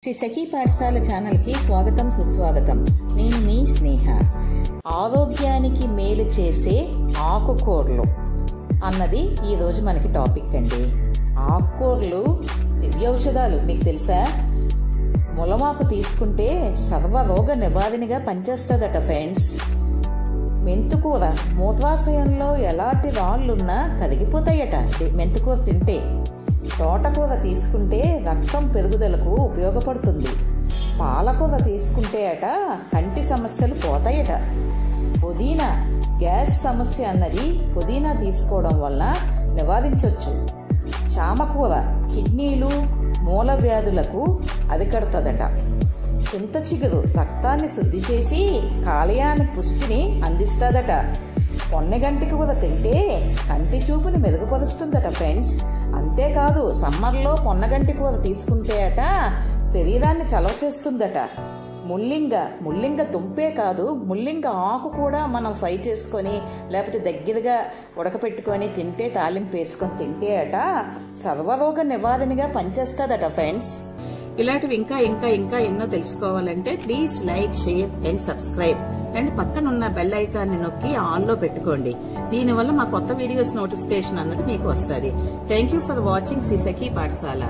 శ్రీ సఖీ పాఠశాల ఛానల్కి స్వాగతం సుస్వాగతం. నేను మీ స్నేహ. ఆరోగ్యానికి మేలు చేసే ఆకుకూరలు అన్నది ఈరోజు మనకి టాపిక్ అండి. ఆకుకూరలు దివ్యౌషధాలు, మీకు తెలుసా? ములమాకు తీసుకుంటే సర్వరోగ నివారణగా పనిచేస్తుందట ఫ్రెండ్స్. మెంతుకూర మూత్రాశయంలో ఎలాంటి రాళ్ళున్నా కరిగిపోతాయట మెంతుకూర తింటే. తోటకూర తీసుకుంటే రక్తం పెరుగుదలకు ఉపయోగపడుతుంది. పాలకూర తీసుకుంటే కంటి సమస్యలు పోతాయట. పుదీనా గ్యాస్ సమస్య అన్నది పుదీనా తీసుకోవడం వల్ల నివారించవచ్చు. చామకూర కిడ్నీలు మూల వ్యాధులకు అరికడుతుందట. చింత చిగురు రక్తాన్ని శుద్ధి చేసి కాలేయానికి పుష్టిని అందిస్తుందట. పొన్నగంటి కూర తింటే కంటి చూపుని మెరుగుపరుస్తుందట ఫ్రెండ్స్. అంతేకాదు సమ్మర్లో పొన్నగంటి కూర తీసుకుంటే శరీరాన్ని చలవ చేస్తుందట. ముల్లింగ దుంపే కాదు, ముల్లింగ ఆకు కూడా మనం ఫ్రై చేసుకొని లేకపోతే దగ్గరగా ఉడకపెట్టుకొని తింటే, తాలింపు వేసుకొని తింటే సర్వరోగ నివారణగా పనిచేస్తుందట ఫ్రెండ్స్. ఇలాంటివి ఇంకా ఇంకా ఇంకా ఎన్నో తెలుసుకోవాలంటే please like, share and subscribe and పక్కనున్న బెల్ ఐకాన్ని నొక్కి ఆన్ లో పెట్టుకోండి. దీనివల్ల మా కొత్త వీడియోస్ నోటిఫికేషన్ అన్నది మీకు వస్తుంది. Thank you for watching Sri Sakhi పాఠశాల.